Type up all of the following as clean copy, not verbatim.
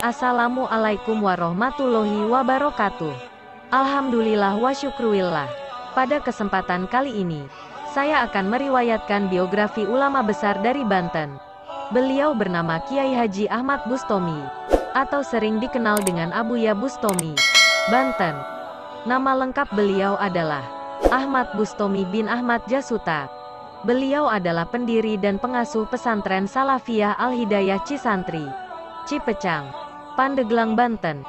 Assalamualaikum warahmatullahi wabarakatuh. Alhamdulillah wa syukruillah. Pada kesempatan kali ini, saya akan meriwayatkan biografi ulama besar dari Banten. Beliau bernama Kiai Haji Ahmad Bustami, atau sering dikenal dengan Abuya Bustami, Banten. Nama lengkap beliau adalah Ahmad Bustami bin Ahmad Jasuta. Beliau adalah pendiri dan pengasuh pesantren Salafiyah Al-Hidayah Cisantri, Cipecang, Pandeglang, Banten.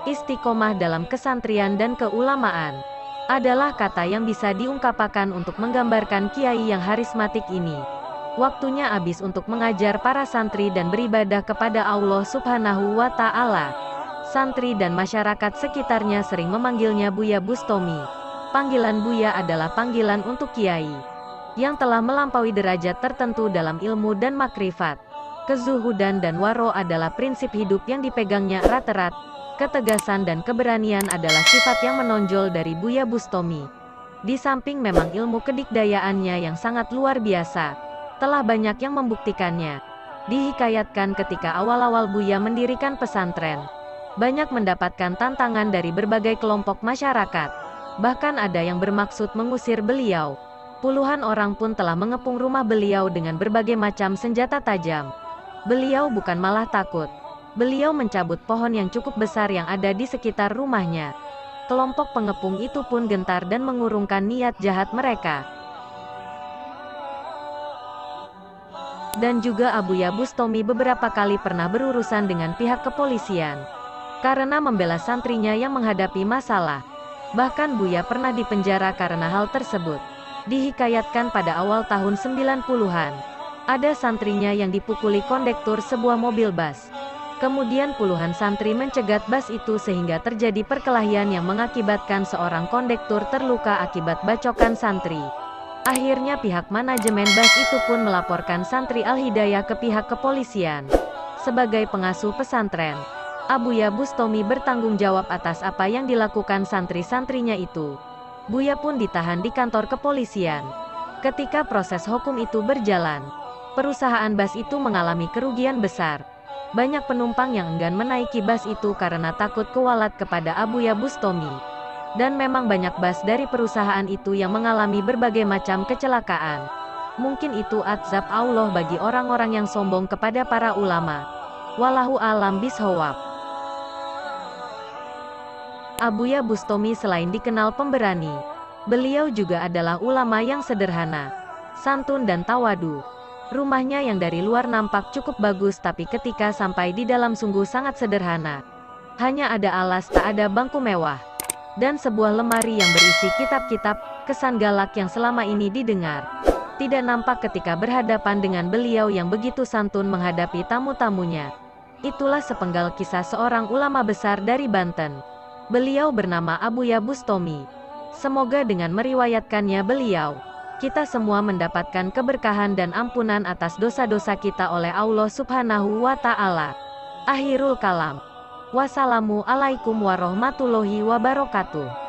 Istiqomah dalam kesantrian dan keulamaan adalah kata yang bisa diungkapkan untuk menggambarkan kiai yang harismatik ini. Waktunya habis untuk mengajar para santri dan beribadah kepada Allah Subhanahu wa Ta'ala. Santri dan masyarakat sekitarnya sering memanggilnya Buya Bustami. Panggilan Buya adalah panggilan untuk kiai yang telah melampaui derajat tertentu dalam ilmu dan makrifat. Kezuhudan dan waro adalah prinsip hidup yang dipegangnya erat-erat. Ketegasan dan keberanian adalah sifat yang menonjol dari Buya Bustami. Di samping memang ilmu kedikdayaannya yang sangat luar biasa, telah banyak yang membuktikannya. Dihikayatkan ketika awal-awal Buya mendirikan pesantren, banyak mendapatkan tantangan dari berbagai kelompok masyarakat. Bahkan ada yang bermaksud mengusir beliau. Puluhan orang pun telah mengepung rumah beliau dengan berbagai macam senjata tajam. Beliau bukan malah takut. Beliau mencabut pohon yang cukup besar yang ada di sekitar rumahnya. Kelompok pengepung itu pun gentar dan mengurungkan niat jahat mereka. Dan juga Abuya Bustami beberapa kali pernah berurusan dengan pihak kepolisian karena membela santrinya yang menghadapi masalah. Bahkan Buya pernah dipenjara karena hal tersebut. Dihikayatkan pada awal tahun 90-an, ada santrinya yang dipukuli kondektur sebuah mobil bas. Kemudian puluhan santri mencegat bas itu sehingga terjadi perkelahian yang mengakibatkan seorang kondektur terluka akibat bacokan santri. Akhirnya pihak manajemen bas itu pun melaporkan santri Al-Hidayah ke pihak kepolisian. Sebagai pengasuh pesantren, Abuya Bustami bertanggung jawab atas apa yang dilakukan santri-santrinya itu. Buya pun ditahan di kantor kepolisian. Ketika proses hukum itu berjalan, perusahaan bas itu mengalami kerugian besar. Banyak penumpang yang enggan menaiki bas itu karena takut kualat kepada Abuya Bustami. Dan memang banyak bas dari perusahaan itu yang mengalami berbagai macam kecelakaan. Mungkin itu azab Allah bagi orang-orang yang sombong kepada para ulama. Wallahu a'lam bishawab. Abuya Bustami selain dikenal pemberani, beliau juga adalah ulama yang sederhana, santun dan tawadu. Rumahnya yang dari luar nampak cukup bagus tapi ketika sampai di dalam sungguh sangat sederhana. Hanya ada alas, tak ada bangku mewah, dan sebuah lemari yang berisi kitab-kitab. Kesan galak yang selama ini didengar tidak nampak ketika berhadapan dengan beliau yang begitu santun menghadapi tamu-tamunya. Itulah sepenggal kisah seorang ulama besar dari Banten. Beliau bernama Abuya Bustami. Semoga dengan meriwayatkannya beliau, kita semua mendapatkan keberkahan dan ampunan atas dosa-dosa kita oleh Allah Subhanahu wa Ta'ala. Akhirul kalam. Wassalamualaikum warahmatullahi wabarakatuh.